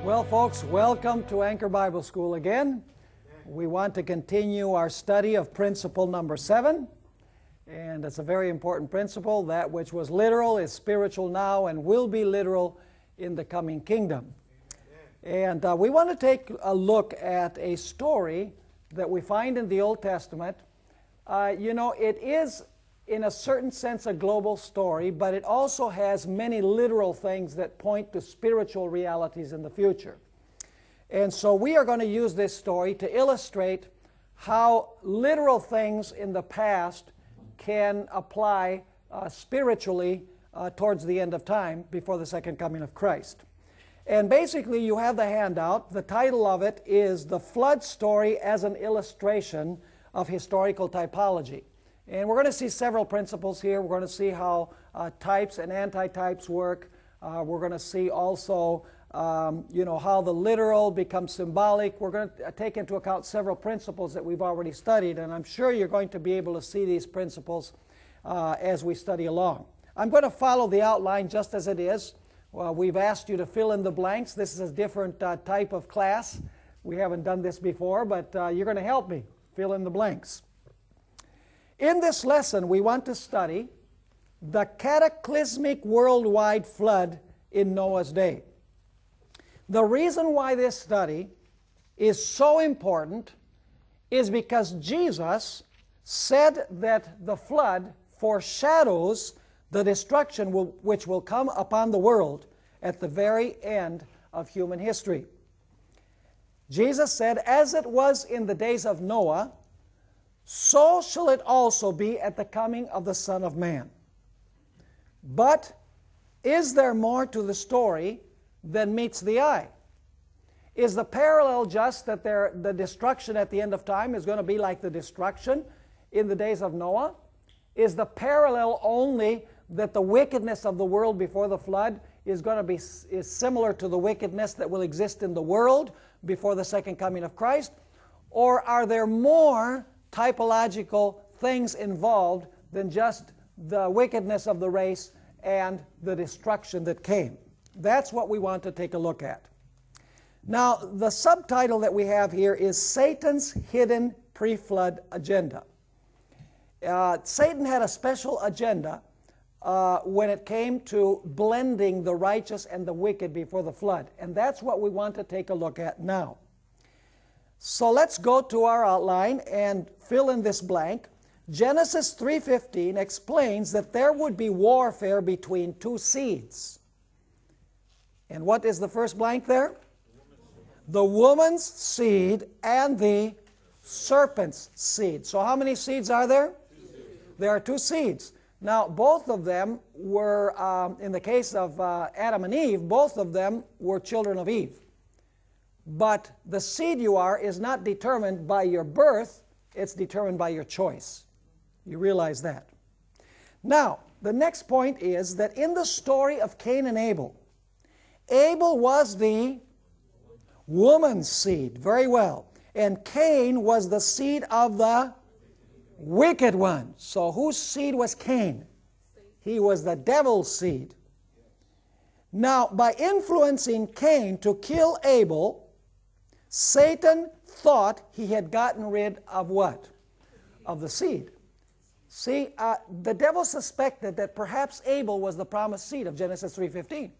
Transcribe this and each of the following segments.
Well, folks, welcome to Anchor Bible School again. We want to continue our study of principle number 7. And it's a very important principle. That which was literal is spiritual now and will be literal in the coming kingdom. And we want to take a look at a story that we find in the Old Testament. It is, in a certain sense, a global story, but it also has many literal things that point to spiritual realities in the future. And so we are going to use this story to illustrate how literal things in the past can apply spiritually towards the end of time before the second coming of Christ. And basically, you have the handout. The title of it is The Flood Story as an Illustration of Historical Typology. And we're going to see several principles here. We're going to see how types and antitypes work. We're going to see also, how the literal becomes symbolic. We're going to take into account several principles that we've already studied, and I'm sure you're going to be able to see these principles as we study along. I'm going to follow the outline just as it is. We've asked you to fill in the blanks. This is a different type of class. We haven't done this before, but you're going to help me fill in the blanks. In this lesson, we want to study the cataclysmic worldwide flood in Noah's day. The reason why this study is so important is because Jesus said that the flood foreshadows the destruction which will come upon the world at the very end of human history. Jesus said, "As it was in the days of Noah, so shall it also be at the coming of the Son of Man." But is there more to the story than meets the eye? Is the parallel just that the destruction at the end of time is going to be like the destruction in the days of Noah? Is the parallel only that the wickedness of the world before the flood is similar to the wickedness that will exist in the world before the second coming of Christ? Or are there more typological things involved than just the wickedness of the race and the destruction that came? That's what we want to take a look at. Now, the subtitle that we have here is Satan's Hidden Pre-Flood Agenda. Satan had a special agenda when it came to blending the righteous and the wicked before the flood. And that's what we want to take a look at now. So let's go to our outline and fill in this blank. Genesis 3:15 explains that there would be warfare between two seeds. And what is the first blank there? The woman's seed and the serpent's seed. So how many seeds are there? There are two seeds. Now, both of them were, in the case of Adam and Eve, both of them were children of Eve. But the seed you are is not determined by your birth, it's determined by your choice. You realize that. Now, the next point is that in the story of Cain and Abel, Abel was the woman's seed, very well. And Cain was the seed of the wicked one. So whose seed was Cain? He was the devil's seed. Now, by influencing Cain to kill Abel, Satan thought he had gotten rid of what? Of the seed. See, the devil suspected that perhaps Abel was the promised seed of Genesis 3:15.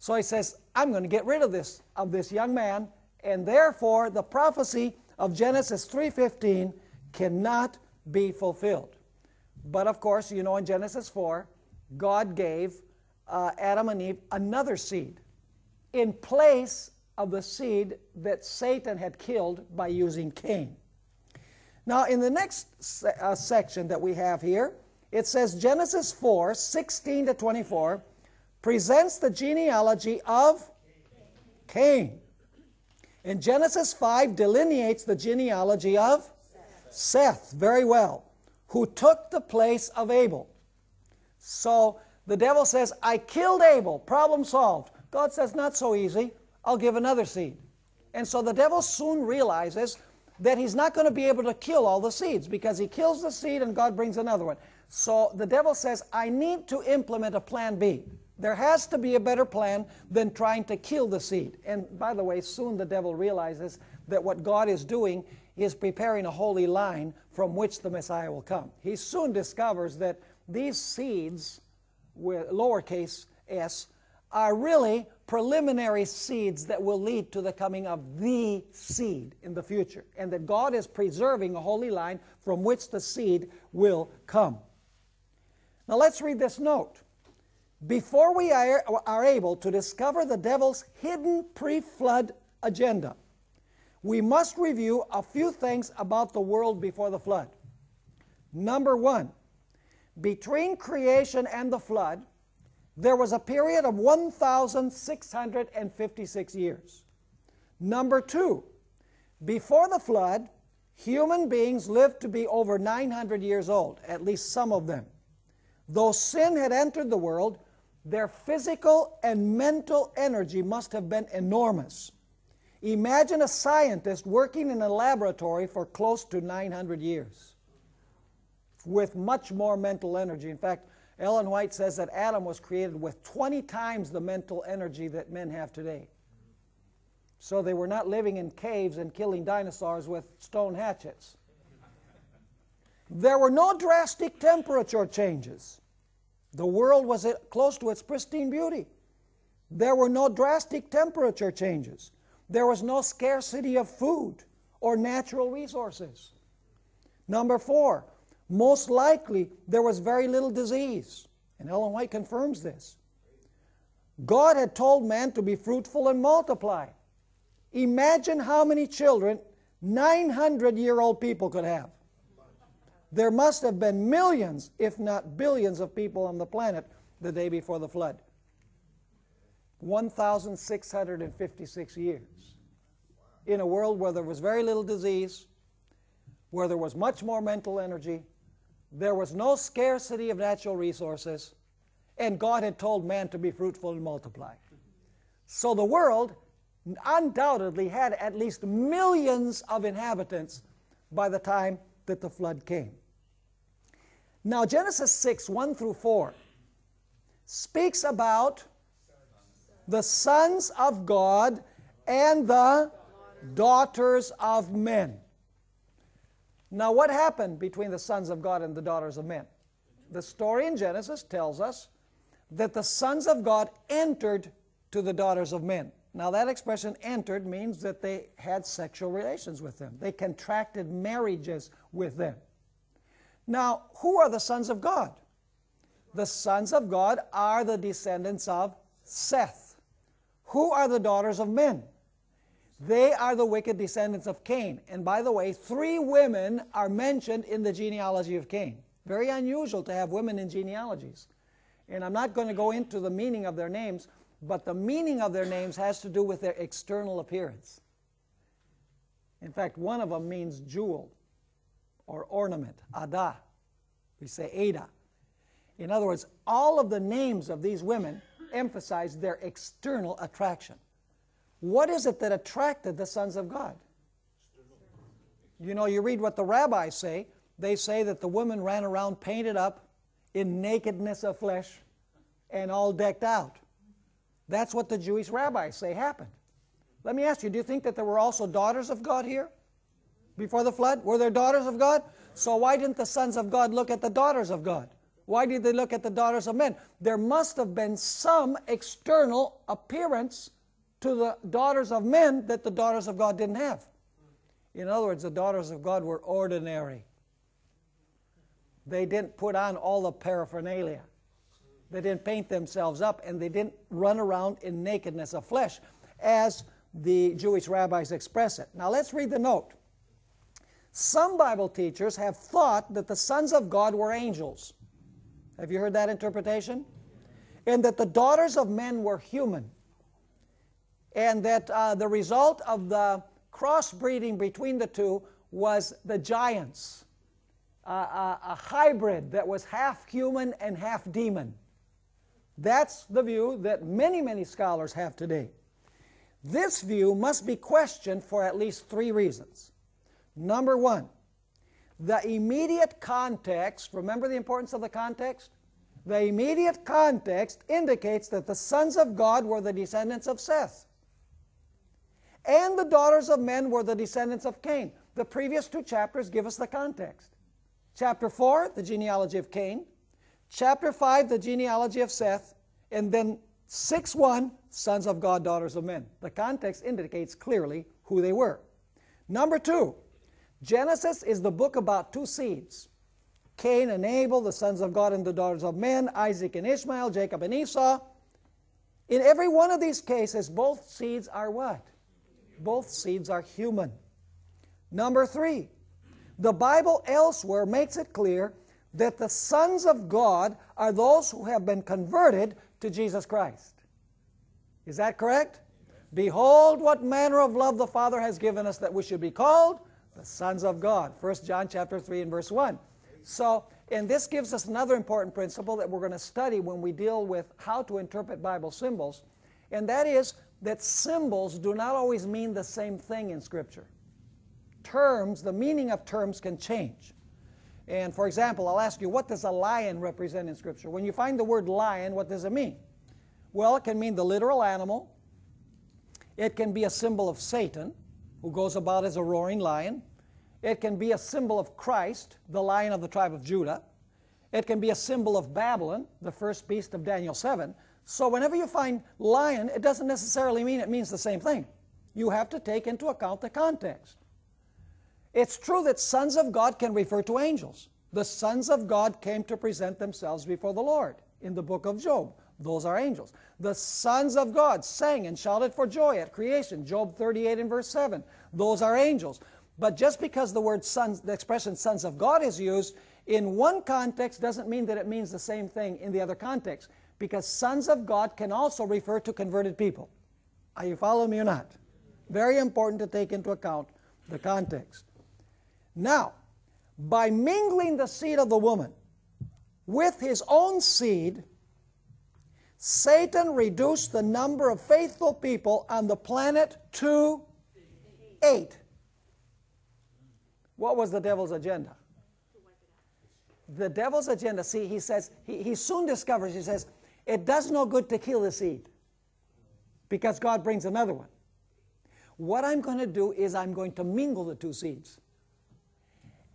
So he says, I'm going to get rid of this young man, and therefore the prophecy of Genesis 3:15 cannot be fulfilled. But of course, you know, in Genesis 4, God gave Adam and Eve another seed in place of the seed that Satan had killed by using Cain. Now, in the next section that we have here, it says Genesis 4:16 to 24 presents the genealogy of Cain. And Genesis 5 delineates the genealogy of Seth, very well, who took the place of Abel. So the devil says, I killed Abel, problem solved. God says, not so easy, I'll give another seed. And so the devil soon realizes that he's not going to be able to kill all the seeds because he kills the seed and God brings another one. So the devil says, I need to implement a plan B. There has to be a better plan than trying to kill the seed. And by the way, soon the devil realizes that what God is doing is preparing a holy line from which the Messiah will come. He soon discovers that these seeds, with lowercase s, are really preliminary seeds that will lead to the coming of the seed in the future, and that God is preserving a holy line from which the seed will come. Now let's read this note. Before we are able to discover the devil's hidden pre-flood agenda, we must review a few things about the world before the flood. Number one, between creation and the flood, there was a period of 1,656 years. Number two, before the flood, human beings lived to be over 900 years old, at least some of them. Though sin had entered the world, their physical and mental energy must have been enormous. Imagine a scientist working in a laboratory for close to 900 years with much more mental energy. In fact, Ellen White says that Adam was created with 20 times the mental energy that men have today. So they were not living in caves and killing dinosaurs with stone hatchets. There were no drastic temperature changes. The world was close to its pristine beauty. There were no drastic temperature changes. There was no scarcity of food or natural resources. Number four, most likely there was very little disease. And Ellen White confirms this. God had told man to be fruitful and multiply. Imagine how many children 900-year-old people could have. There must have been millions, if not billions, of people on the planet the day before the flood. 1,656 years. In a world where there was very little disease, where there was much more mental energy, there was no scarcity of natural resources, and God had told man to be fruitful and multiply. So the world undoubtedly had at least millions of inhabitants by the time that the flood came. Now Genesis 6, 1 through 4 speaks about the sons of God and the daughters of men. Now what happened between the sons of God and the daughters of men? The story in Genesis tells us that the sons of God entered to the daughters of men. Now that expression entered means that they had sexual relations with them. They contracted marriages with them. Now, who are the sons of God? The sons of God are the descendants of Seth. Who are the daughters of men? They are the wicked descendants of Cain. And by the way, 3 women are mentioned in the genealogy of Cain. Very unusual to have women in genealogies. And I'm not going to go into the meaning of their names, but the meaning of their names has to do with their external appearance. In fact, one of them means jewel or ornament, Ada. We say Ada. In other words, all of the names of these women emphasize their external attraction. What is it that attracted the sons of God? You know, you read what the rabbis say. They say that the women ran around painted up in nakedness of flesh and all decked out. That's what the Jewish rabbis say happened. Let me ask you, do you think that there were also daughters of God here before the flood? Were there daughters of God? So why didn't the sons of God look at the daughters of God? Why did they look at the daughters of men? There must have been some external appearance to the daughters of men that the daughters of God didn't have. In other words, the daughters of God were ordinary. They didn't put on all the paraphernalia. They didn't paint themselves up, and they didn't run around in nakedness of flesh, as the Jewish rabbis express it. Now let's read the note. Some Bible teachers have thought that the sons of God were angels. Have you heard that interpretation? And that the daughters of men were human. And that the result of the crossbreeding between the two was the giants. A hybrid that was half human and half demon. That's the view that many, many scholars have today. This view must be questioned for at least 3 reasons. Number 1, the immediate context, remember the importance of the context? the immediate context indicates that the sons of God were the descendants of Seth, and the daughters of men were the descendants of Cain. The previous two chapters give us the context. Chapter 4, the genealogy of Cain. Chapter 5, the genealogy of Seth. And then 6:1, sons of God, daughters of men. The context indicates clearly who they were. Number 2, Genesis is the book about two seeds. Cain and Abel, the sons of God and the daughters of men, Isaac and Ishmael, Jacob and Esau. In every one of these cases, both seeds are what? Both seeds are human. Number 3, the Bible elsewhere makes it clear that the sons of God are those who have been converted to Jesus Christ. Is that correct? Behold, what manner of love the Father has given us, that we should be called the sons of God. 1 John chapter 3 and verse 1. So, and this gives us another important principle that we're going to study when we deal with how to interpret Bible symbols, and that is that symbols do not always mean the same thing in Scripture. Terms, the meaning of terms can change. And for example, I'll ask you, what does a lion represent in Scripture? When you find the word lion, what does it mean? Well, it can mean the literal animal. It can be a symbol of Satan, who goes about as a roaring lion. It can be a symbol of Christ, the Lion of the tribe of Judah. It can be a symbol of Babylon, the first beast of Daniel 7. So whenever you find lion, it doesn't necessarily mean it means the same thing. You have to take into account the context. It's true that sons of God can refer to angels. The sons of God came to present themselves before the Lord in the book of Job. Those are angels. The sons of God sang and shouted for joy at creation. Job 38 and verse 7. Those are angels. But just because the word sons, the expression sons of God is used in one context doesn't mean that it means the same thing in the other context. Because sons of God can also refer to converted people. Are you following me or not? Very important to take into account the context. Now, by mingling the seed of the woman with his own seed, Satan reduced the number of faithful people on the planet to 8. What was the devil's agenda? The devil's agenda, see, he says, he soon discovers, he says, it does no good to kill the seed because God brings another one. What I'm going to do is I'm going to mingle the two seeds.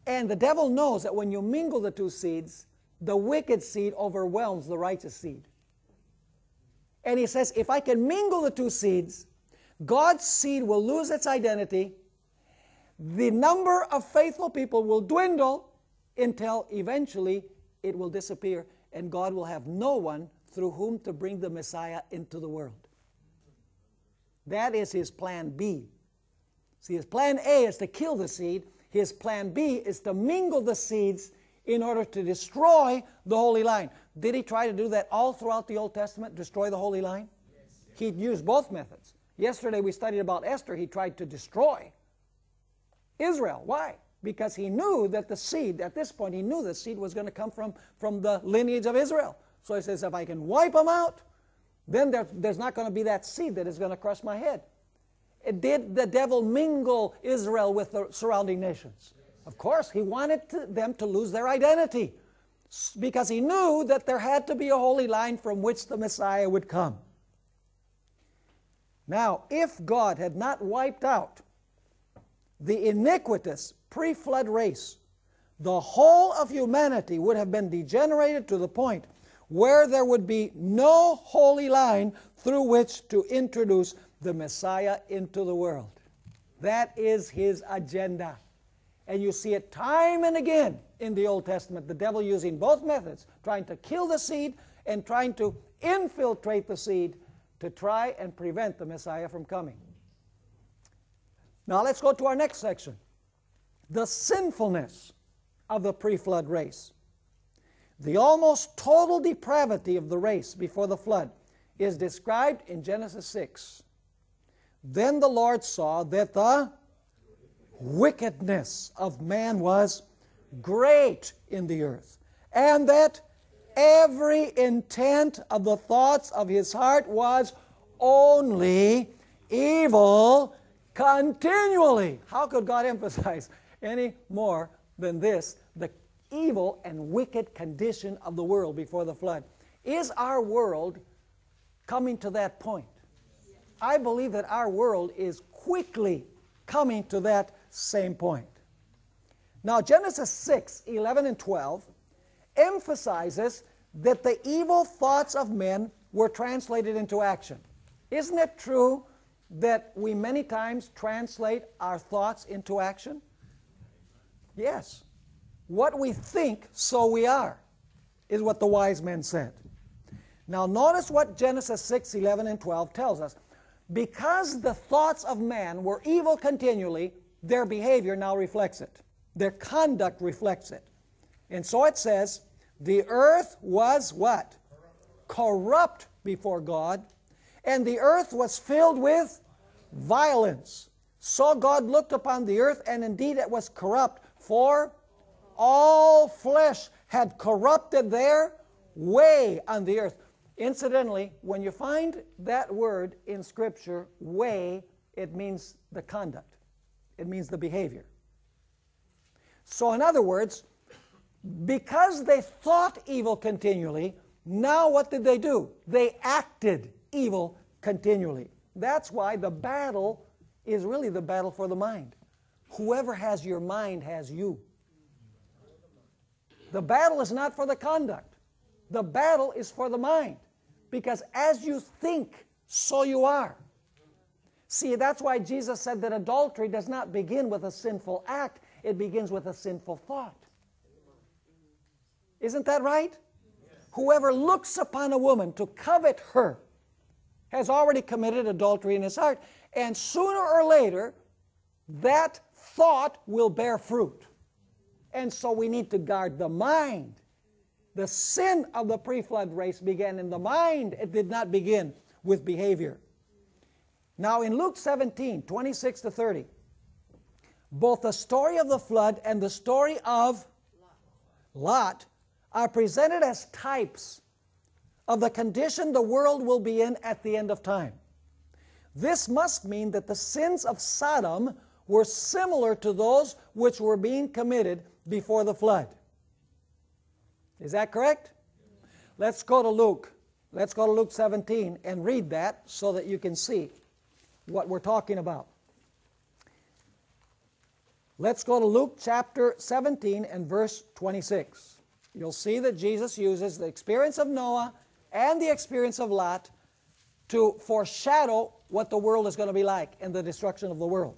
And the devil knows that when you mingle the two seeds, the wicked seed overwhelms the righteous seed. And he says, if I can mingle the two seeds, God's seed will lose its identity, the number of faithful people will dwindle until eventually it will disappear, and God will have no one through whom to bring the Messiah into the world. That is his plan B. See, his plan A is to kill the seed. His plan B is to mingle the seeds in order to destroy the Holy Line. Did he try to do that all throughout the Old Testament, destroy the Holy Line? Yes. He used both methods. Yesterday we studied about Esther. He tried to destroy Israel. Why? Because he knew that the seed, at this point, he knew the seed was going to come from the lineage of Israel. So he says, if I can wipe them out, then there's not going to be that seed that is going to crush my head. Did the devil mingle Israel with the surrounding nations? Of course, he wanted them to lose their identity because he knew that there had to be a holy line from which the Messiah would come. Now, if God had not wiped out the iniquitous pre-flood race, the whole of humanity would have been degenerated to the point where there would be no holy line through which to introduce the Messiah into the world. That is his agenda. And you see it time and again in the Old Testament, the devil using both methods, trying to kill the seed and trying to infiltrate the seed to try and prevent the Messiah from coming. Now let's go to our next section. The sinfulness of the pre-flood race. The almost total depravity of the race before the flood is described in Genesis 6. Then the Lord saw that the wickedness of man was great in the earth, and that every intent of the thoughts of his heart was only evil continually. How could God emphasize any more than this? The evil and wicked condition of the world before the flood. Is our world coming to that point? I believe that our world is quickly coming to that same point. Now, Genesis 6, 11 and 12 emphasizes that the evil thoughts of men were translated into action. Isn't it true that we many times translate our thoughts into action? Yes. What we think, so we are, is what the wise men said. Now notice what Genesis 6, 11 and 12 tells us. Because the thoughts of man were evil continually, their behavior now reflects it. Their conduct reflects it. And so it says, the earth was what? Corrupt before God, and the earth was filled with violence. So God looked upon the earth, and indeed it was corrupt, for all flesh had corrupted their way on the earth. Incidentally, when you find that word in Scripture, way, it means the conduct. It means the behavior. So in other words, because they thought evil continually, now what did they do? They acted evil continually. That's why the battle is really the battle for the mind. Whoever has your mind has you. The battle is not for the conduct. The battle is for the mind. Because as you think, so you are. See, that's why Jesus said that adultery does not begin with a sinful act. It begins with a sinful thought. Isn't that right? Whoever looks upon a woman to covet her has already committed adultery in his heart. And sooner or later, that thought will bear fruit. And so we need to guard the mind. The sin of the pre-flood race began in the mind. It did not begin with behavior. Now in Luke 17, 26 to 30, both the story of the flood and the story of Lot are presented as types of the condition the world will be in at the end of time. This must mean that the sins of Sodom were similar to those which were being committed before the flood. Is that correct? Let's go to Luke. Let's go to Luke 17 and read that so that you can see what we're talking about. Let's go to Luke chapter 17 and verse 26. You'll see that Jesus uses the experience of Noah and the experience of Lot to foreshadow what the world is going to be like and the destruction of the world.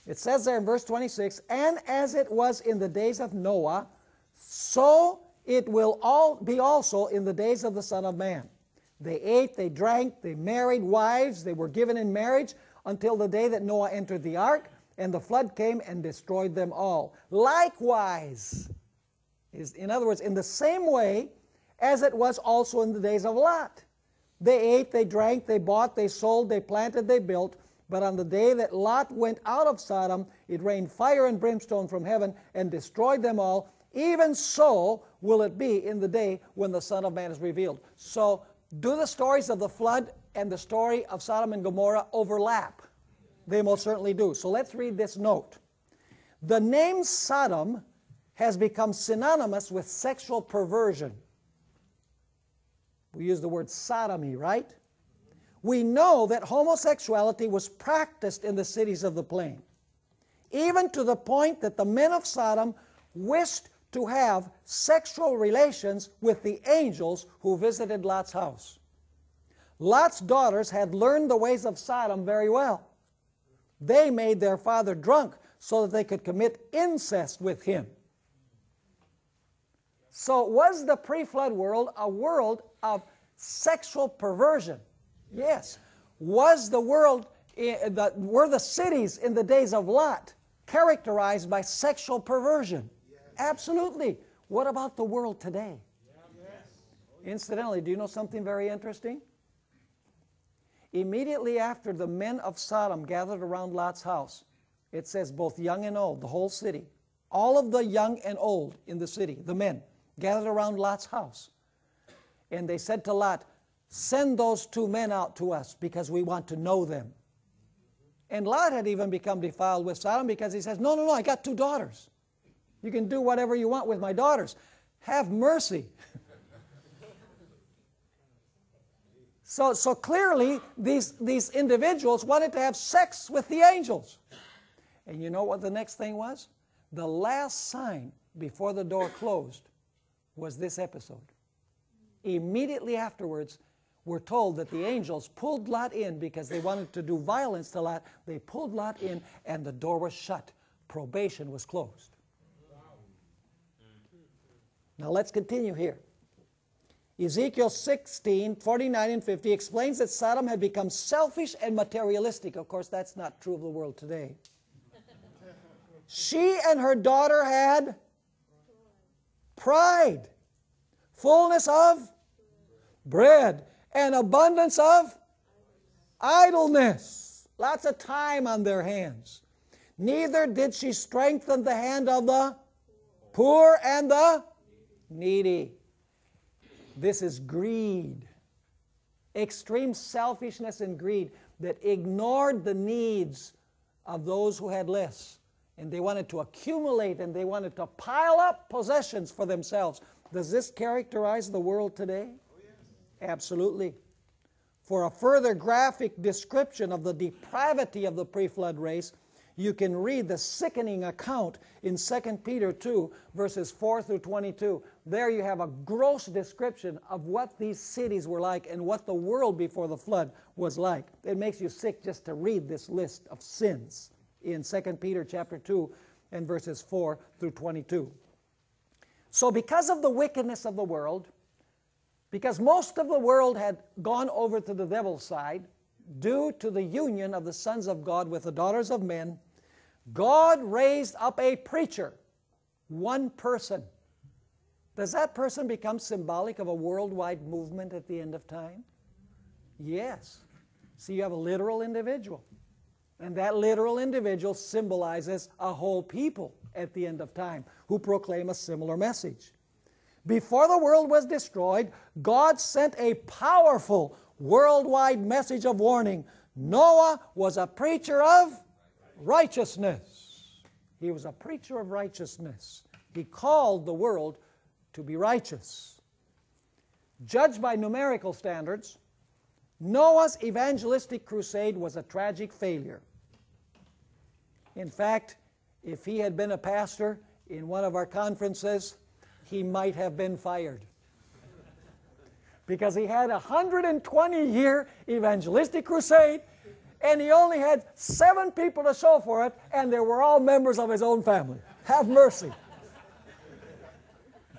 It says there in verse 26, and as it was in the days of Noah, so it will all be also in the days of the Son of Man. They ate, they drank, they married wives, they were given in marriage until the day that Noah entered the ark, and the flood came and destroyed them all. Likewise, in other words, in the same way as it was also in the days of Lot. They ate, they drank, they bought, they sold, they planted, they built. But on the day that Lot went out of Sodom, it rained fire and brimstone from heaven and destroyed them all. Even so will it be in the day when the Son of Man is revealed. So, do the stories of the flood and the story of Sodom and Gomorrah overlap? They most certainly do. So let's read this note. The name Sodom has become synonymous with sexual perversion. We use the word sodomy, right? We know that homosexuality was practiced in the cities of the plain, even to the point that the men of Sodom wished to have sexual relations with the angels who visited Lot's house. Lot's daughters had learned the ways of Sodom very well. They made their father drunk so that they could commit incest with him. So was the pre-flood world a world of sexual perversion? Yes. Was the world, were the cities in the days of Lot characterized by sexual perversion? Yes. Absolutely. What about the world today? Yes. Incidentally, do you know something very interesting? Immediately after the men of Sodom gathered around Lot's house, it says both young and old, the whole city, all of the young and old in the city, the men, gathered around Lot's house. And they said to Lot, send those two men out to us because we want to know them. And Lot had even become defiled with Sodom because he says, no, I got two daughters. You can do whatever you want with my daughters. Have mercy. So clearly, these individuals wanted to have sex with the angels. And you know what the next thing was? The last sign before the door closed was this episode. Immediately afterwards, we're told that the angels pulled Lot in because they wanted to do violence to Lot. They pulled Lot in and the door was shut. Probation was closed. Now let's continue here. Ezekiel 16:49 and 50 explains that Sodom had become selfish and materialistic. Of course, that's not true of the world today. She and her daughter had pride, fullness of bread, and abundance of idleness. Lots of time on their hands. Neither did she strengthen the hand of the poor and the needy. This is greed. Extreme selfishness and greed that ignored the needs of those who had less. And they wanted to accumulate and they wanted to pile up possessions for themselves. Does this characterize the world today? Oh, yes. Absolutely. For a further graphic description of the depravity of the pre-flood race, you can read the sickening account in 2 Peter 2, verses 4 through 22. There you have a gross description of what these cities were like and what the world before the flood was like. It makes you sick just to read this list of sins in 2 Peter chapter 2 and verses 4 through 22. So because of the wickedness of the world, because most of the world had gone over to the devil's side, due to the union of the sons of God with the daughters of men, God raised up a preacher, one person. Does that person become symbolic of a worldwide movement at the end of time? Yes. See, you have a literal individual. And that literal individual symbolizes a whole people at the end of time who proclaim a similar message. Before the world was destroyed, God sent a powerful worldwide message of warning. Noah was a preacher of righteousness. He was a preacher of righteousness. He called the world to be righteous. Judged by numerical standards, Noah's evangelistic crusade was a tragic failure. In fact, if he had been a pastor in one of our conferences, he might have been fired. Because he had a 120-year evangelistic crusade, and he only had 7 people to show for it, and they were all members of his own family. Have mercy.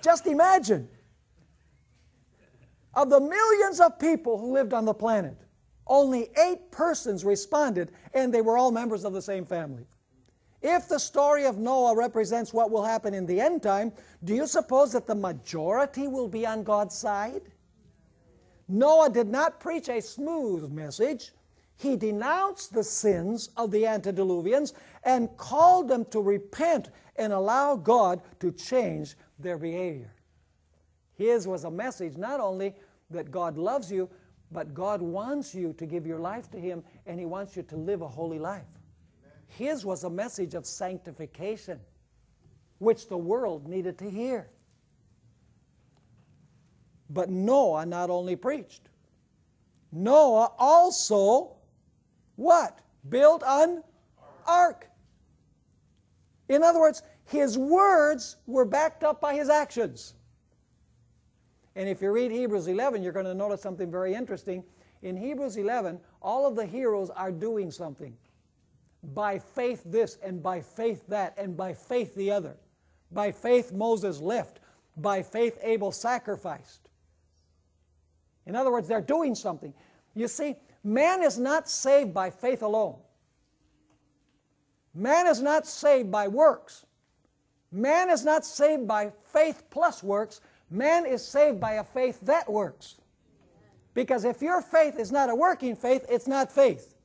Just imagine. Of the millions of people who lived on the planet, only 8 persons responded, and they were all members of the same family. If the story of Noah represents what will happen in the end time, do you suppose that the majority will be on God's side? Noah did not preach a smooth message. He denounced the sins of the antediluvians and called them to repent and allow God to change their behavior. His was a message not only that God loves you, but God wants you to give your life to Him, and He wants you to live a holy life. His was a message of sanctification, which the world needed to hear. But Noah not only preached. Noah also, what? Built an ark. In other words, his words were backed up by his actions. And if you read Hebrews 11, you're going to notice something very interesting. In Hebrews 11, all of the heroes are doing something. By faith this, and by faith that, and by faith the other. By faith Moses left. By faith Abel sacrificed. In other words, they're doing something. You see, man is not saved by faith alone. Man is not saved by works. Man is not saved by faith plus works. Man is saved by a faith that works. Because if your faith is not a working faith, it's not faith.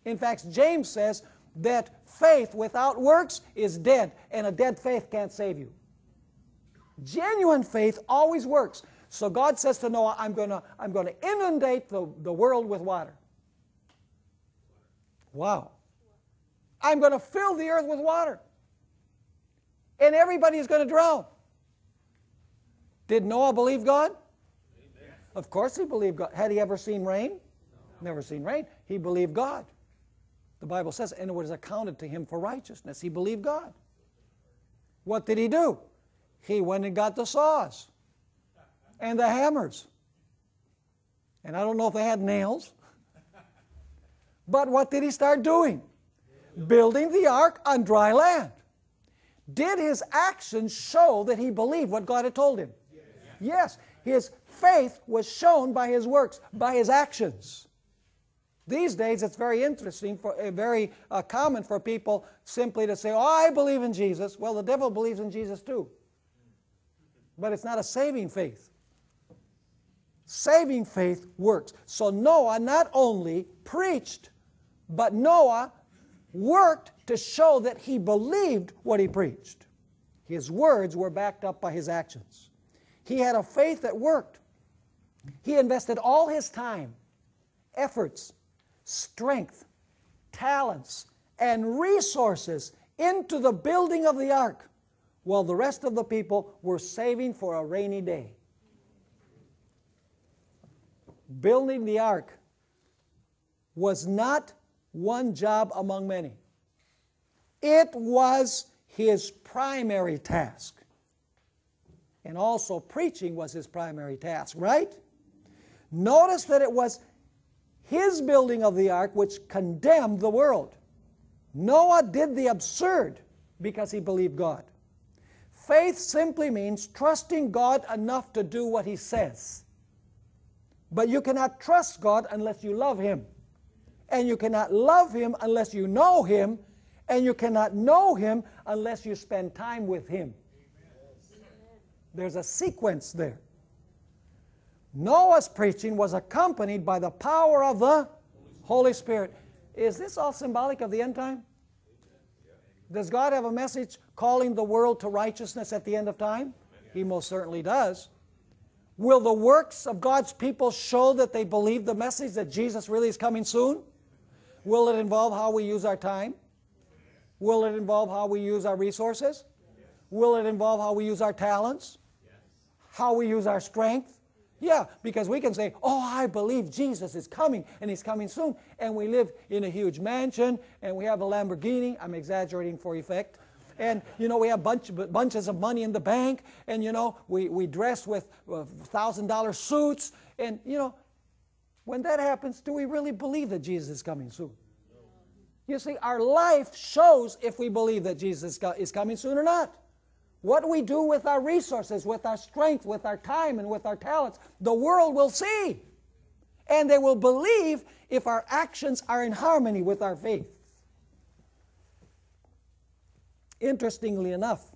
In fact, James says that faith without works is dead, and a dead faith can't save you. Genuine faith always works. So God says to Noah, I'm going to inundate the world with water. Wow. I'm going to fill the earth with water. and everybody is going to drown. Did Noah believe God? Amen. Of course he believed God. Had he ever seen rain? No. Never seen rain. He believed God. The Bible says, and it was accounted to him for righteousness. He believed God. What did he do? He went and got the saws and the hammers. And I don't know if they had nails. But what did he start doing? Building the ark on dry land. Did his actions show that he believed what God had told him? Yes. His faith was shown by his works, by his actions. These days it's very interesting, very common for people simply to say, oh, I believe in Jesus. Well, the devil believes in Jesus too. But it's not a saving faith. Saving faith works. So Noah not only preached, but Noah worked to show that he believed what he preached. His words were backed up by his actions. He had a faith that worked. He invested all his time, efforts, strength, talents, and resources into the building of the ark, while the rest of the people were saving for a rainy day. Building the ark was not one job among many. It was his primary task. And also preaching was his primary task, right? Notice that it was his building of the ark which condemned the world. Noah did the absurd because he believed God. Faith simply means trusting God enough to do what he says. But you cannot trust God unless you love him. And you cannot love him unless you know him. And you cannot know him unless you spend time with him. There's a sequence there. Noah's preaching was accompanied by the power of the Holy Spirit. Is this all symbolic of the end time? Does God have a message calling the world to righteousness at the end of time? He most certainly does. Will the works of God's people show that they believe the message that Jesus really is coming soon? Will it involve how we use our time? Will it involve how we use our resources? Will it involve how we use our talents? How we use our strength? Yeah, because we can say, oh, I believe Jesus is coming, and he's coming soon. And we live in a huge mansion, and we have a Lamborghini. I'm exaggerating for effect. And, you know, we have bunches of money in the bank, and, you know, we dress with $1,000 suits. And, you know, when that happens, do we really believe that Jesus is coming soon? You see, our life shows if we believe that Jesus is coming soon or not. What we do with our resources, with our strength, with our time, and with our talents, the world will see. And they will believe if our actions are in harmony with our faith. Interestingly enough,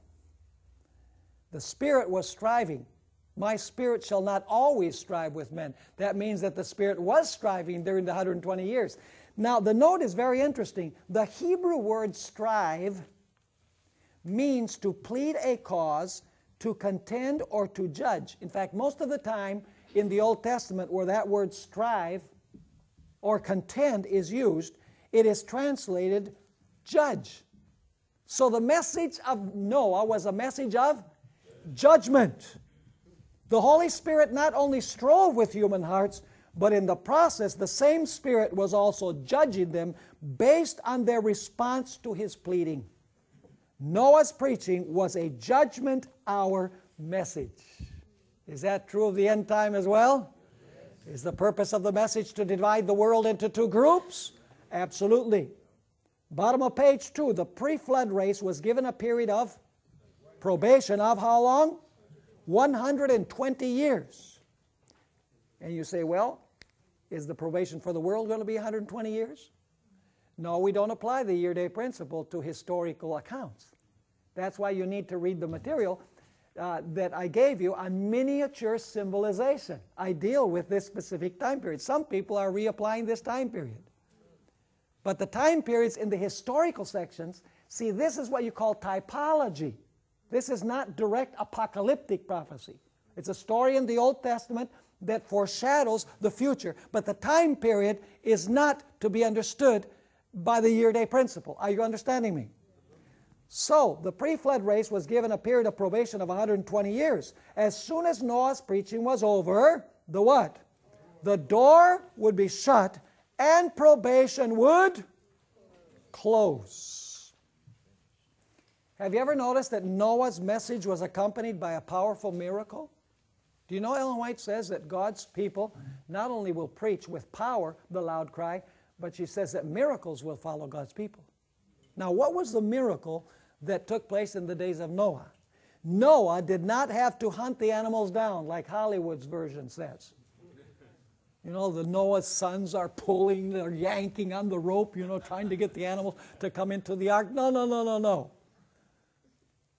the Spirit was striving. My spirit shall not always strive with men. That means that the Spirit was striving during the 120 years. Now, the note is very interesting. The Hebrew word strive means to plead a cause, to contend, or to judge. In fact, most of the time in the Old Testament where that word strive or contend is used, it is translated judge. So the message of Noah was a message of judgment. The Holy Spirit not only strove with human hearts, but in the process, the same Spirit was also judging them based on their response to his pleading. Noah's preaching was a judgment hour message. Is that true of the end time as well? Yes. Is the purpose of the message to divide the world into two groups? Absolutely. Bottom of page 2, the pre-flood race was given a period of probation of how long? 120 years. And you say, well, is the probation for the world going to be 120 years? No, we don't apply the year-day principle to historical accounts. That's why you need to read the material that I gave you on miniature symbolization. I deal with this specific time period. Some people are reapplying this time period. But the time periods in the historical sections, see, this is what you call typology. This is not direct apocalyptic prophecy. It's a story in the Old Testament that foreshadows the future. But the time period is not to be understood by the year-day principle. Are you understanding me? So, the pre-flood race was given a period of probation of 120 years. As soon as Noah's preaching was over, the what? The door would be shut and probation would close. Have you ever noticed that Noah's message was accompanied by a powerful miracle? Do you know Ellen White says that God's people not only will preach with power, the loud cry, but she says that miracles will follow God's people. Now, what was the miracle that took place in the days of Noah? Noah did not have to hunt the animals down like Hollywood's version says. You know, the Noah's sons are pulling, they're yanking on the rope, you know, trying to get the animals to come into the ark. No, no, no, no, no.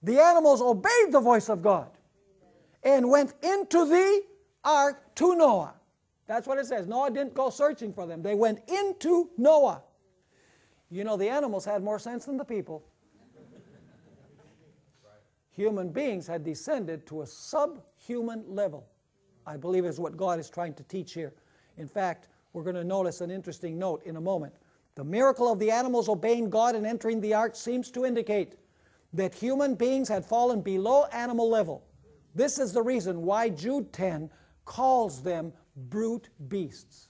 The animals obeyed the voice of God and went into the ark to Noah. That's what it says. Noah didn't go searching for them. They went into Noah. You know, the animals had more sense than the people. Human beings had descended to a subhuman level, I believe is what God is trying to teach here. In fact, we're going to notice an interesting note in a moment. The miracle of the animals obeying God and entering the ark seems to indicate that human beings had fallen below animal level. This is the reason why Jude 10 calls them brute beasts,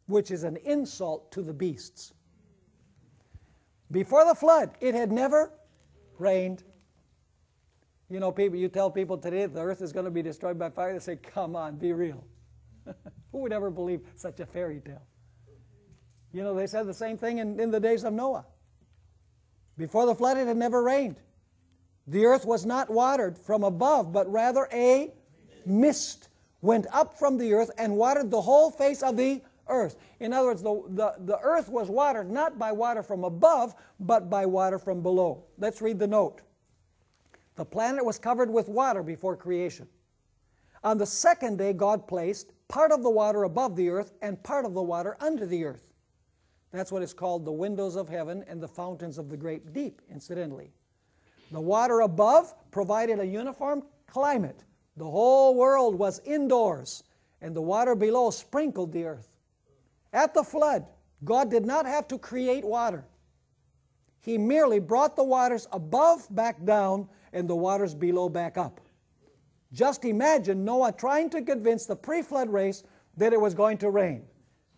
which is an insult to the beasts. Before the flood, it had never rained. You know, people, you tell people today the earth is going to be destroyed by fire, they say, come on, be real. Who would ever believe such a fairy tale? You know, they said the same thing in the days of Noah. Before the flood, it had never rained. The earth was not watered from above, but rather a mist went up from the earth and watered the whole face of the earth. In other words, the earth was watered not by water from above, but by water from below. Let's read the note. The planet was covered with water before creation. On the second day, God placed part of the water above the earth and part of the water under the earth. That's what is called the windows of heaven and the fountains of the great deep, incidentally. The water above provided a uniform climate. The whole world was indoors, and the water below sprinkled the earth. At the flood, God did not have to create water. He merely brought the waters above back down and the waters below back up. Just imagine Noah trying to convince the pre-flood race that it was going to rain.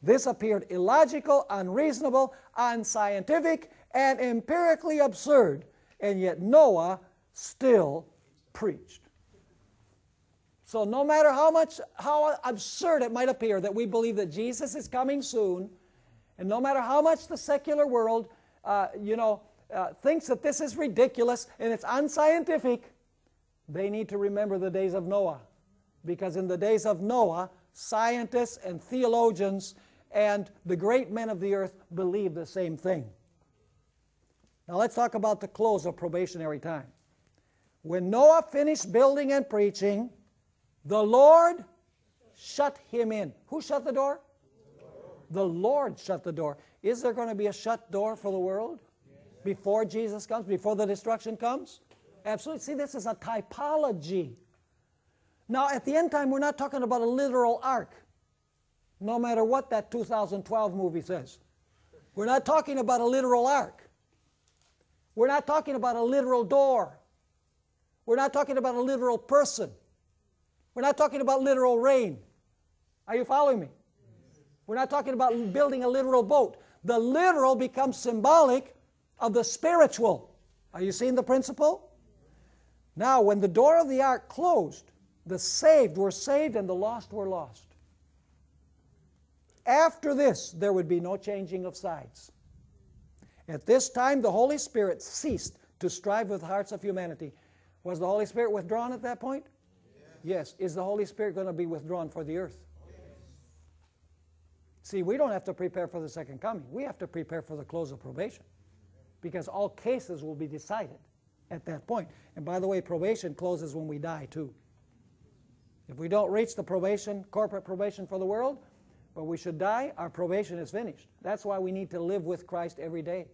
This appeared illogical, unreasonable, unscientific, and empirically absurd, and yet Noah still preached. So no matter how absurd it might appear that we believe that Jesus is coming soon, and no matter how much the secular world thinks that this is ridiculous and it's unscientific, they need to remember the days of Noah. Because in the days of Noah, scientists and theologians and the great men of the earth believed the same thing. Now let's talk about the close of probationary time. When Noah finished building and preaching, the Lord shut him in. Who shut the door? The Lord shut the door. Is there going to be a shut door for the world before Jesus comes, before the destruction comes? Absolutely. See, this is a typology. Now, at the end time, we're not talking about a literal ark, no matter what that 2012 movie says. We're not talking about a literal ark. We're not talking about a literal door. We're not talking about a literal person. We're not talking about literal rain. Are you following me? We're not talking about building a literal boat. The literal becomes symbolic of the spiritual. Are you seeing the principle? Now, when the door of the ark closed, the saved were saved and the lost were lost. After this, there would be no changing of sides. At this time, the Holy Spirit ceased to strive with the hearts of humanity. Was the Holy Spirit withdrawn at that point? Yes. Is the Holy Spirit going to be withdrawn for the earth? See, we don't have to prepare for the second coming. We have to prepare for the close of probation, because all cases will be decided at that point. And by the way, probation closes when we die too. If we don't reach the probation, corporate probation for the world, but we should die, our probation is finished. That's why we need to live with Christ every day.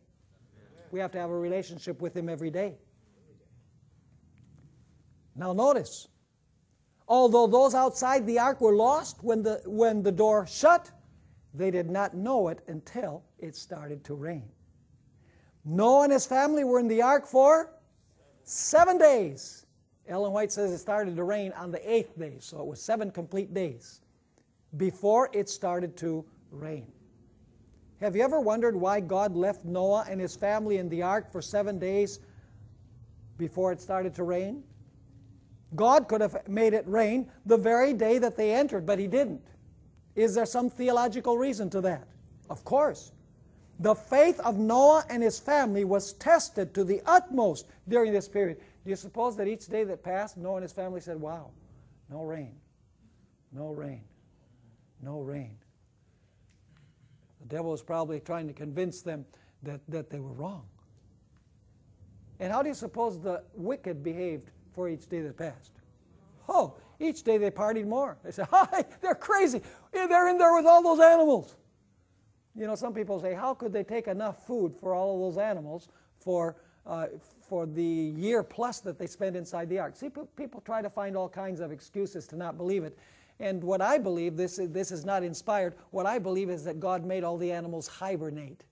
We have to have a relationship with Him every day. Now notice, although those outside the ark were lost when the door shut, they did not know it until it started to rain. Noah and his family were in the ark for 7 days. Ellen White says it started to rain on the 8th day, so it was 7 complete days before it started to rain. Have you ever wondered why God left Noah and his family in the ark for 7 days before it started to rain? God could have made it rain the very day that they entered, but He didn't. Is there some theological reason to that? Of course. The faith of Noah and his family was tested to the utmost during this period. Do you suppose that each day that passed, Noah and his family said, wow, no rain, no rain, no rain? The devil was probably trying to convince them that they were wrong. And how do you suppose the wicked behaved for each day that passed? Oh, each day they partied more. They said, hi, they're crazy. They're in there with all those animals. You know, some people say, how could they take enough food for all of those animals for the year plus that they spent inside the ark? See, people try to find all kinds of excuses to not believe it. And what I believe, this is not inspired, what I believe is that God made all the animals hibernate.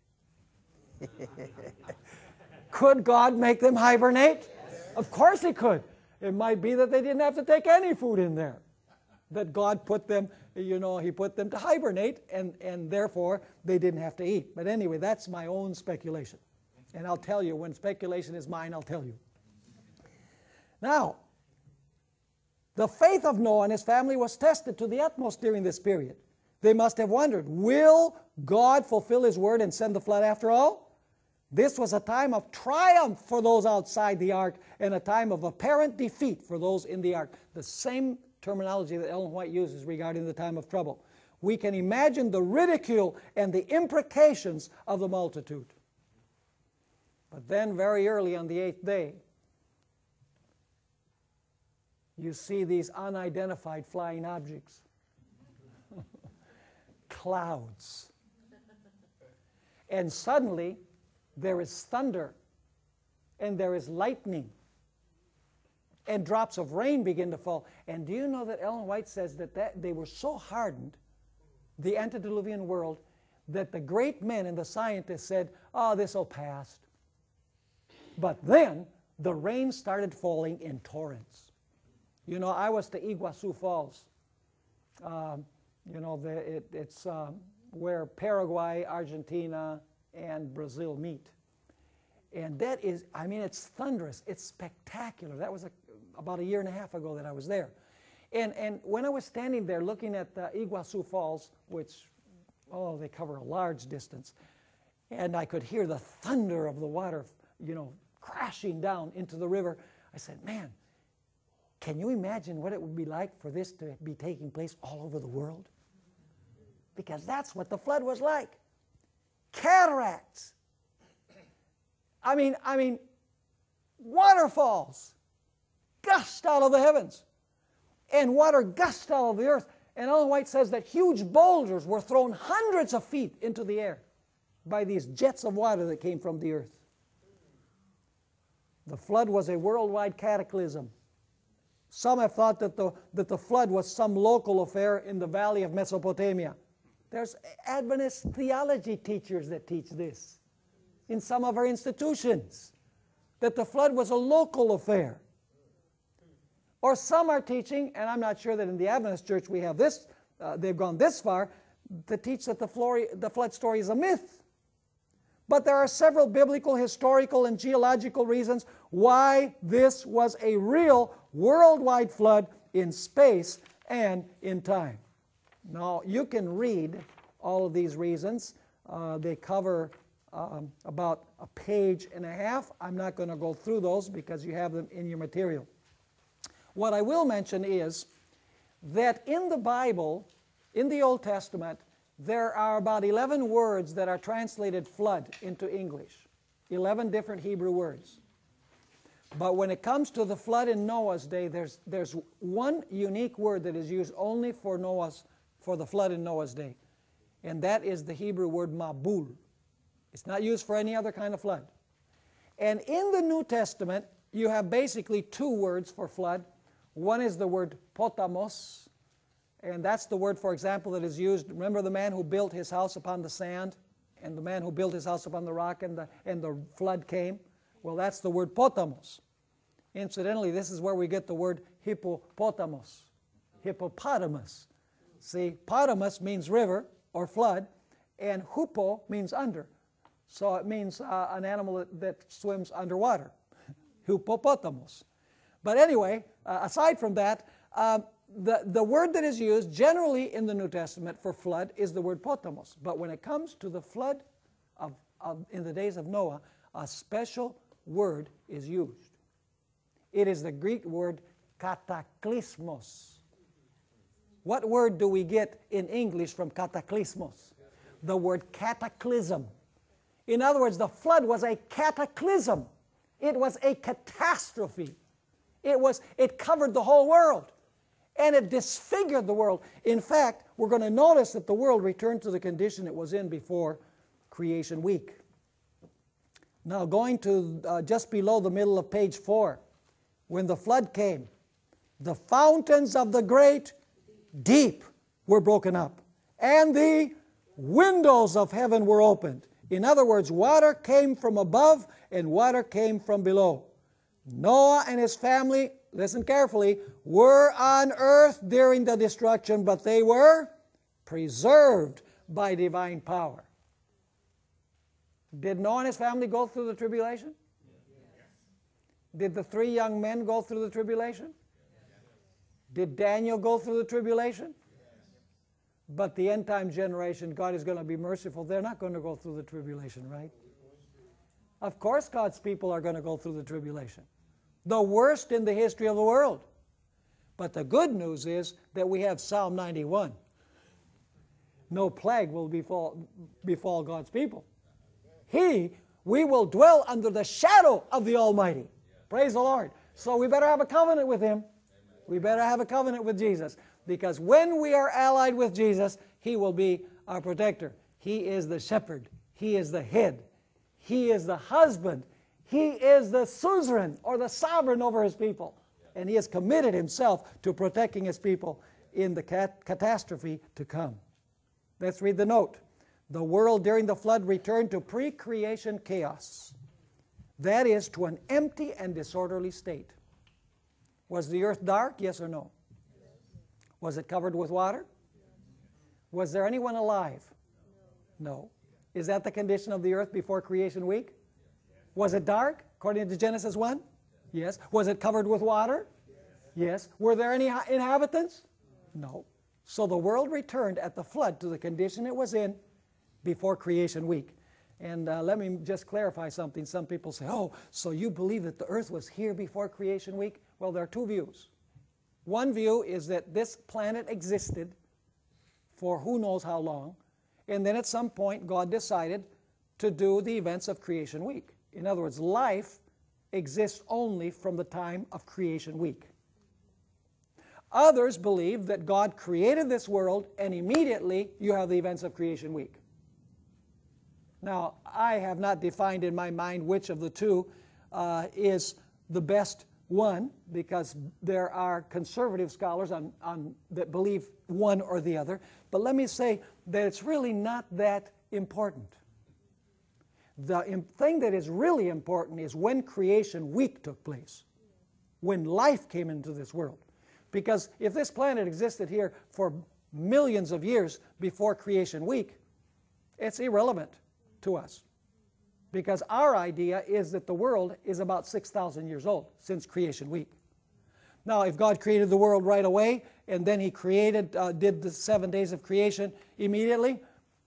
Could God make them hibernate? Of course He could. It might be that they didn't have to take any food in there. That God put them, you know, He put them to hibernate, and therefore they didn't have to eat. But anyway, that's my own speculation. And I'll tell you, when speculation is mine, I'll tell you. Now, the faith of Noah and his family was tested to the utmost during this period. They must have wondered, will God fulfill His word and send the flood after all? This was a time of triumph for those outside the ark and a time of apparent defeat for those in the ark. The same terminology that Ellen White uses regarding the time of trouble. We can imagine the ridicule and the imprecations of the multitude. But then very early on the 8th day, you see these unidentified flying objects. Clouds. And suddenly, there is thunder, and there is lightning, and drops of rain begin to fall. And do you know that Ellen White says that they were so hardened, the antediluvian world, that the great men and the scientists said, oh, this will pass. But then, the rain started falling in torrents. You know, I was to Iguazu Falls. You know, it's where Paraguay, Argentina, and Brazil meet. And that is, I mean, it's thunderous. It's spectacular. That was about a year and a half ago that I was there. And when I was standing there looking at the Iguazu Falls, which, oh, they cover a large distance, and I could hear the thunder of the water, you know, crashing down into the river, I said, man, can you imagine what it would be like for this to be taking place all over the world? Because that's what the flood was like. Cataracts. I mean, waterfalls gushed out of the heavens, and water gushed out of the earth. And Ellen White says that huge boulders were thrown hundreds of feet into the air by these jets of water that came from the earth. The flood was a worldwide cataclysm. Some have thought that the flood was some local affair in the valley of Mesopotamia. There's Adventist theology teachers that teach this in some of our institutions, that the flood was a local affair. Or some are teaching, and I'm not sure that in the Adventist church we have this, they've gone this far, to teach that the flood story is a myth. But there are several biblical, historical, and geological reasons why this was a real worldwide flood in space and in time. Now, you can read all of these reasons. They cover about a page and a half. I'm not going to go through those because you have them in your material. What I will mention is that in the Bible, in the Old Testament, there are about 11 words that are translated flood into English. 11 different Hebrew words. But when it comes to the flood in Noah's day, there's one unique word that is used only for the flood in Noah's day. And that is the Hebrew word mabul. It's not used for any other kind of flood. And in the New Testament, you have basically two words for flood. One is the word potamos, and that's the word, for example, that is used. Remember the man who built his house upon the sand, and the man who built his house upon the rock, and the flood came. Well, that's the word potamos. Incidentally, this is where we get the word hippopotamus. Hippopotamus. See, potamus means river or flood, and hupo means under. So it means an animal that swims underwater. Hippopotamus. But anyway, aside from that, the word that is used generally in the New Testament for flood is the word potamos. But when it comes to the flood in the days of Noah, a special word is used. It is the Greek word cataclysmos. What word do we get in English from cataclysmos? The word cataclysm. In other words, the flood was a cataclysm. It was a catastrophe. It covered the whole world. And it disfigured the world. In fact, we're going to notice that the world returned to the condition it was in before creation week. Now, going to just below the middle of page 4, when the flood came, the fountains of the great deep were broken up, and the windows of heaven were opened. In other words, water came from above and water came from below. Noah and his family, listen carefully, were on earth during the destruction, but they were preserved by divine power. Did Noah and his family go through the tribulation? Did the 3 young men go through the tribulation? Did Daniel go through the tribulation? But the end time generation, God is going to be merciful. They're not going to go through the tribulation, right? Of course God's people are going to go through the tribulation. The worst in the history of the world. But the good news is that we have Psalm 91. No plague will befall God's people. We will dwell under the shadow of the Almighty. Praise the Lord. So we better have a covenant with Him. We better have a covenant with Jesus. Because when we are allied with Jesus, He will be our protector. He is the shepherd. He is the head. He is the husband. He is the suzerain or the sovereign over His people. And He has committed Himself to protecting His people in the catastrophe to come. Let's read the note. The world during the flood returned to pre-creation chaos. That is, to an empty and disorderly state. Was the earth dark? Yes or no? Was it covered with water? Was there anyone alive? No. Is that the condition of the earth before creation week? Was it dark, according to Genesis 1? Yes. Was it covered with water? Yes. Were there any inhabitants? No. So the world returned at the flood to the condition it was in before creation week. And let me just clarify something. Some people say, oh, so you believe that the earth was here before creation week? Well, there are 2 views. One view is that this planet existed for who knows how long, and then at some point God decided to do the events of creation week. In other words, life exists only from the time of creation week. Others believe that God created this world and immediately you have the events of creation week. Now, I have not defined in my mind which of the 2 is the best one, because there are conservative scholars that believe one or the other. But let me say that it's really not that important. The thing that is really important is when creation week took place, when life came into this world. Because if this planet existed here for millions of years before creation week, it's irrelevant to us. Because our idea is that the world is about 6,000 years old since creation week. Now, if God created the world right away, and then He did the 7 days of creation immediately,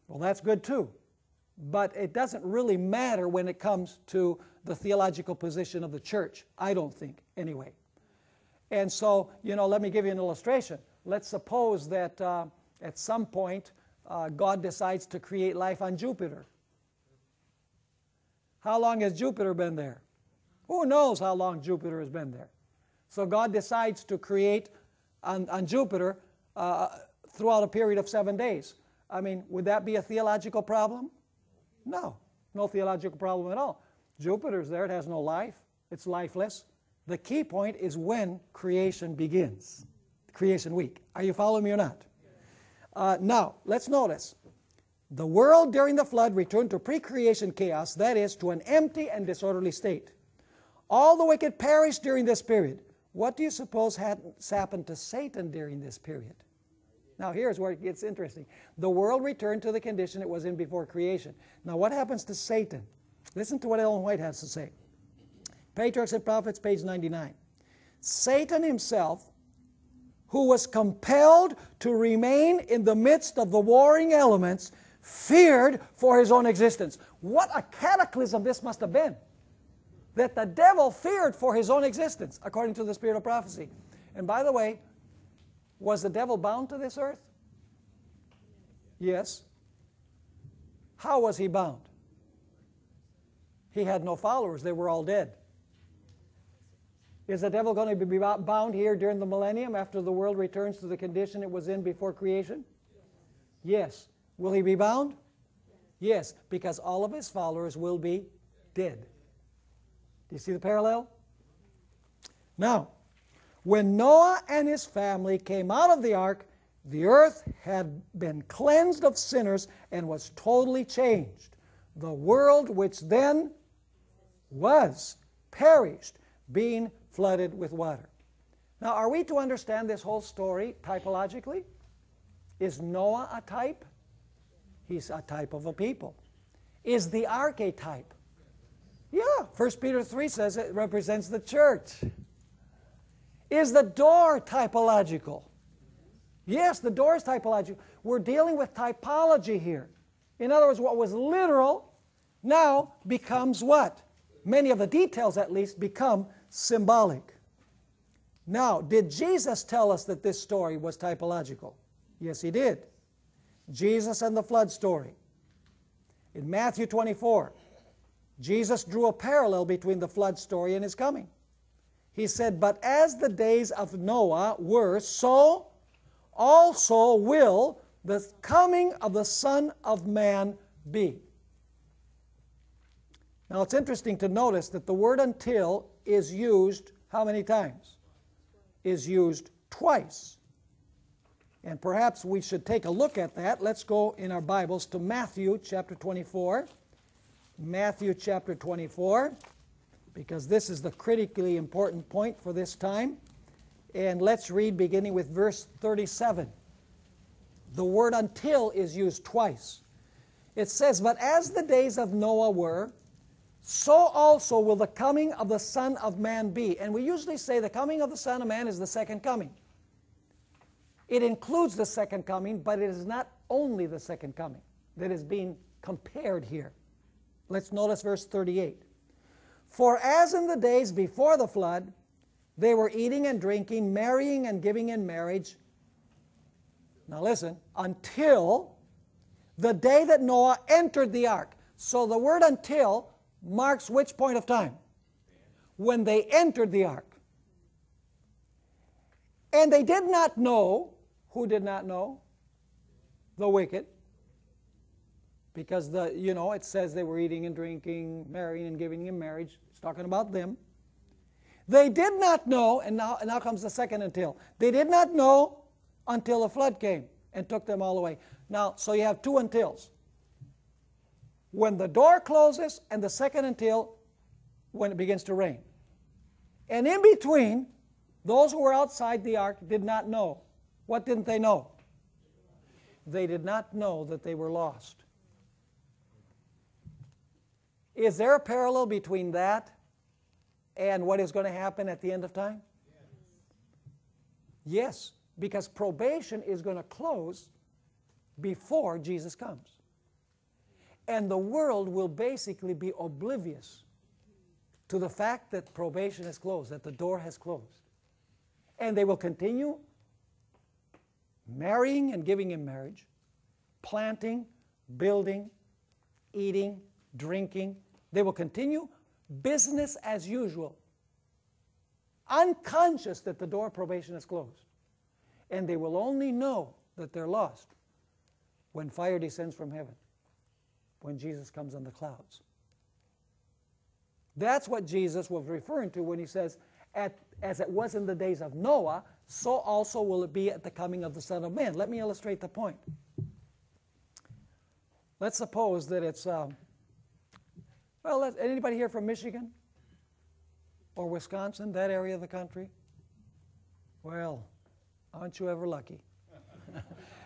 well, that's good too. But it doesn't really matter when it comes to the theological position of the church, I don't think, anyway. And so, let me give you an illustration. Let's suppose that at some point God decides to create life on Jupiter. How long has Jupiter been there? Who knows how long Jupiter has been there? So God decides to create on Jupiter throughout a period of 7 days. I mean, would that be a theological problem? No, no theological problem at all. Jupiter's there, it has no life, it's lifeless. The key point is when creation begins, creation week. Are you following me or not? Now, let's notice. The world during the flood returned to pre-creation chaos, that is, to an empty and disorderly state. All the wicked perished during this period. What do you suppose has happened to Satan during this period? Now here's where it gets interesting. The world returned to the condition it was in before creation. Now what happens to Satan? Listen to what Ellen White has to say. Patriarchs and Prophets, page 99. Satan himself, who was compelled to remain in the midst of the warring elements, feared for his own existence. What a cataclysm this must have been. That the devil feared for his own existence, according to the spirit of prophecy. And by the way, was the devil bound to this earth? Yes. How was he bound? He had no followers. They were all dead. Is the devil going to be bound here during the millennium after the world returns to the condition it was in before creation? Yes. Will he be bound? Yes, because all of his followers will be dead. Do you see the parallel? Now, when Noah and his family came out of the ark, the earth had been cleansed of sinners and was totally changed. The world which then was perished, being flooded with water. Now, are we to understand this whole story typologically? Is Noah a type? He's a type of a people. Is the ark a type? Yeah, 1 Peter 3 says it represents the church. Is the door typological? Yes, the door is typological. We're dealing with typology here. In other words, what was literal now becomes what? Many of the details, at least, become symbolic. Now, did Jesus tell us that this story was typological? Yes, he did. Jesus and the flood story. In Matthew 24, Jesus drew a parallel between the flood story and his coming. He said, "But as the days of Noah were, so also will the coming of the Son of Man be." Now it's interesting to notice that the word "until" is used how many times? Is used twice. And perhaps we should take a look at that. Let's go in our Bibles to Matthew chapter 24. Matthew chapter 24, because this is the critically important point for this time. And let's read beginning with verse 37. The word "until" is used twice. It says, "But as the days of Noah were, so also will the coming of the Son of Man be." And we usually say the coming of the Son of Man is the second coming. It includes the second coming, but it is not only the second coming that is being compared here. Let's notice verse 38. "For as in the days before the flood, they were eating and drinking, marrying and giving in marriage." Now listen, "until the day that Noah entered the ark." So the word "until" marks which point of time? When they entered the ark. "And they did not know," who did not know? The wicked. Because it says they were eating and drinking, marrying and giving in marriage. It's talking about them. They did not know, and now comes the second "until." They did not know until the flood came and took them all away. Now, so you have two "untils." When the door closes, and the second "until" when it begins to rain. And in between, those who were outside the ark did not know. What didn't they know? They did not know that they were lost. Is there a parallel between that and what is going to happen at the end of time? Yes, because probation is going to close before Jesus comes. And the world will basically be oblivious to the fact that probation is closed, that the door has closed. And they will continue marrying and giving in marriage, planting, building, eating, drinking. They will continue business as usual, unconscious that the door of probation is closed. And they will only know that they're lost when fire descends from heaven, when Jesus comes on the clouds. That's what Jesus was referring to when he says, "As it was in the days of Noah, so also will it be at the coming of the Son of Man." Let me illustrate the point. let's suppose that it's, anybody here from Michigan or Wisconsin, that area of the country? Well, aren't you ever lucky?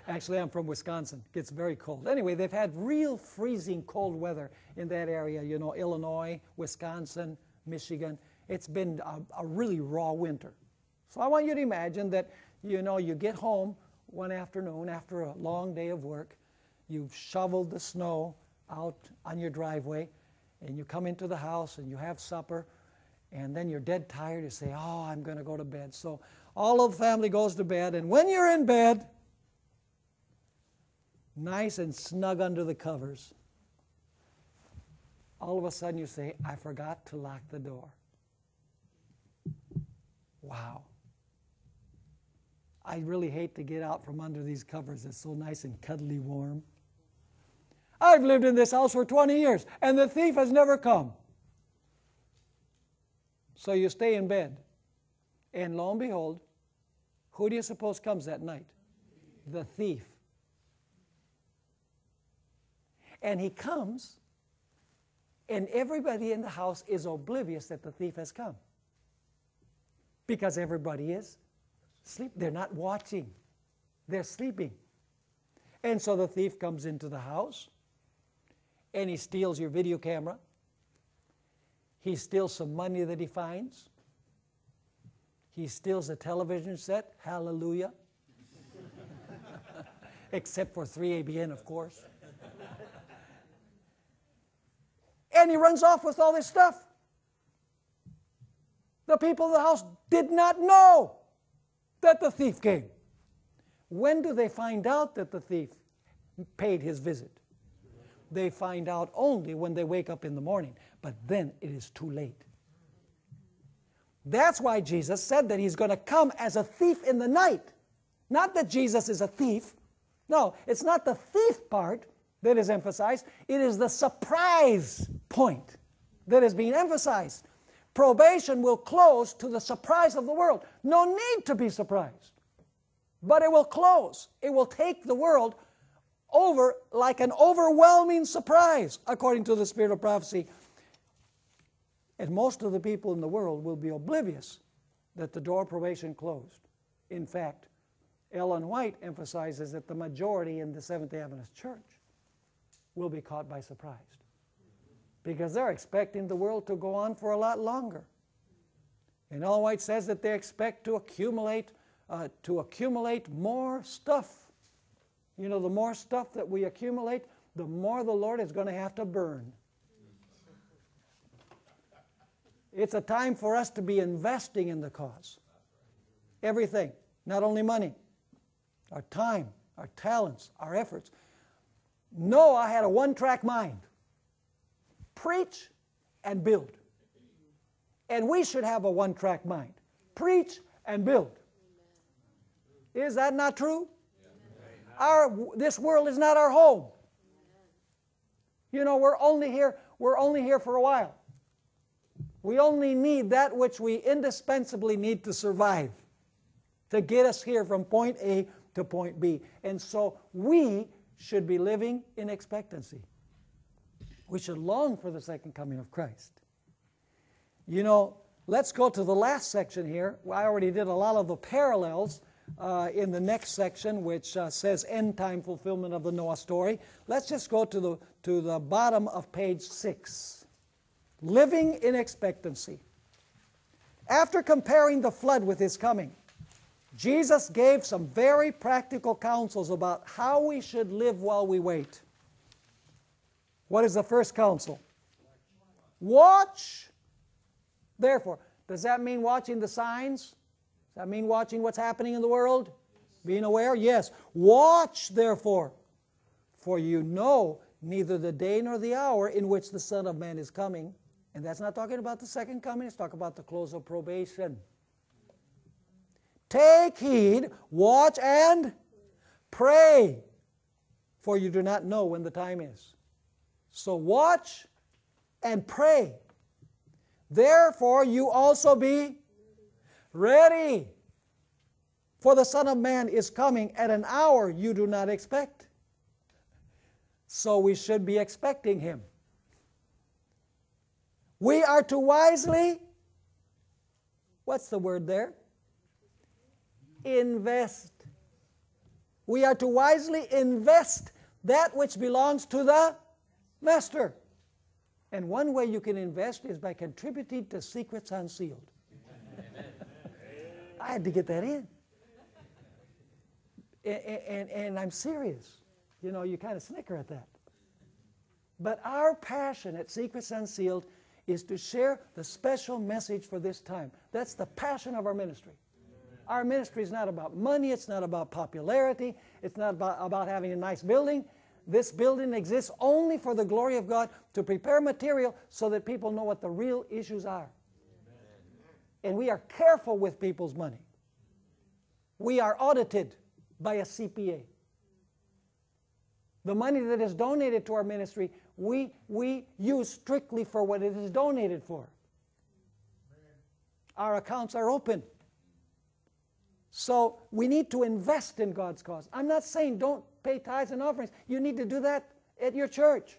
Actually, I'm from Wisconsin. It gets very cold. Anyway, they've had real freezing cold weather in that area, you know, Illinois, Wisconsin, Michigan. It's been a really raw winter. So I want you to imagine that, you know, you get home one afternoon after a long day of work, you've shoveled the snow out on your driveway, and you come into the house and you have supper, and then you're dead tired. You say, oh, I'm going to go to bed. So all of the family goes to bed, and when you're in bed, nice and snug under the covers, all of a sudden you say, I forgot to lock the door. Wow. I really hate to get out from under these covers. It's so nice and cuddly warm. I've lived in this house for 20 years, and the thief has never come. So you stay in bed, and lo and behold, who do you suppose comes that night? The thief. And he comes, and everybody in the house is oblivious that the thief has come. Because everybody is asleep. They're not watching. They're sleeping. And so the thief comes into the house, and he steals your video camera. He steals some money that he finds. He steals a television set. Hallelujah. Except for 3ABN, of course. And he runs off with all this stuff. The people of the house did not know that the thief came. When do they find out that the thief paid his visit? They find out only when they wake up in the morning, but then it is too late. That's why Jesus said that he's going to come as a thief in the night. Not that Jesus is a thief. No, it's not the thief part that is emphasized. It is the surprise point that is being emphasized. Probation will close to the surprise of the world. No need to be surprised. But it will close. It will take the world over like an overwhelming surprise, according to the spirit of prophecy. And most of the people in the world will be oblivious that the door of probation closed. In fact, Ellen White emphasizes that the majority in the Seventh-day Adventist Church will be caught by surprise, because they're expecting the world to go on for a lot longer. And Ellen White says that they expect to accumulate more stuff. You know, the more stuff that we accumulate, the more the Lord is going to have to burn. It's a time for us to be investing in the cause. Everything, not only money, our time, our talents, our efforts. Noah had a one-track mind. Preach and build. And we should have a one-track mind. Preach and build. Is that not true? This world is not our home. You know, we're only here for a while. We only need that which we indispensably need to survive, to get us here from point A to point B. And so we should be living in expectancy. We should long for the second coming of Christ. You know, let's go to the last section here. I already did a lot of the parallels in the next section, which says end time fulfillment of the Noah story. Let's just go to the bottom of page 6. Living in expectancy. After comparing the flood with his coming, Jesus gave some very practical counsels about how we should live while we wait. What is the first counsel? Watch. Therefore, does that mean watching the signs? Does that mean watching what's happening in the world? Being aware? Yes. Watch, therefore, for you know neither the day nor the hour in which the Son of Man is coming. And that's not talking about the second coming, it's talking about the close of probation. Take heed, watch, and pray, for you do not know when the time is. So watch and pray. Therefore you also be ready, for the Son of Man is coming at an hour you do not expect. So we should be expecting Him. We are to wisely, what's the word there? Invest. We are to wisely invest that which belongs to the Master. And one way you can invest is by contributing to Secrets Unsealed. I had to get that in. And I'm serious. You know, you kind of snicker at that. But our passion at Secrets Unsealed is to share the special message for this time. That's the passion of our ministry. Our ministry is not about money. It's not about popularity. It's not about having a nice building. This building exists only for the glory of God, to prepare material so that people know what the real issues are. And we are careful with people's money. We are audited by a CPA. The money that is donated to our ministry, we use strictly for what it is donated for. Our accounts are open. So we need to invest in God's cause. I'm not saying don't pay tithes and offerings. You need to do that at your church.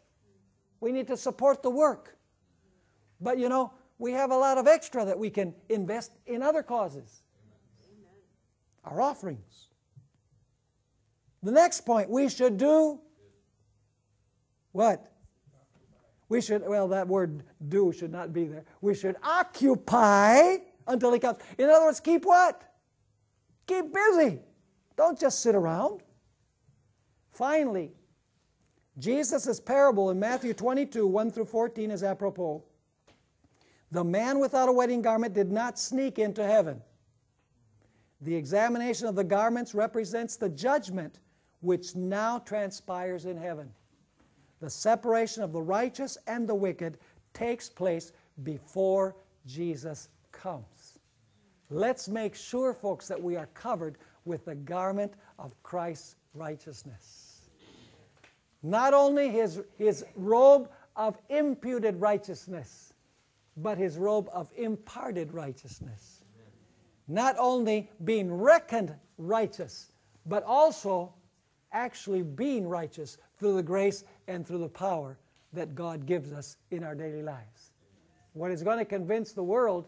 We need to support the work. But you know, we have a lot of extra that we can invest in other causes. Amen. Our offerings. The next point, we should do what? We should, well, that word do should not be there. We should occupy until He comes. In other words, keep what? Keep busy. Don't just sit around. Finally, Jesus' parable in Matthew 22, 1 through 14 is apropos. The man without a wedding garment did not sneak into heaven. The examination of the garments represents the judgment which now transpires in heaven. The separation of the righteous and the wicked takes place before Jesus comes. Let's make sure, folks, that we are covered with the garment of Christ's righteousness. Not only his robe of imputed righteousness, but His robe of imparted righteousness. Not only being reckoned righteous, but also actually being righteous through the grace and through the power that God gives us in our daily lives. What is going to convince the world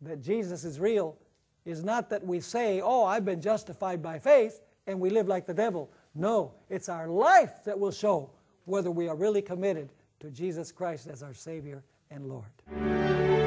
that Jesus is real is not that we say, oh, I've been justified by faith, and we live like the devil. No, it's our life that will show whether we are really committed to Jesus Christ as our Savior and Lord.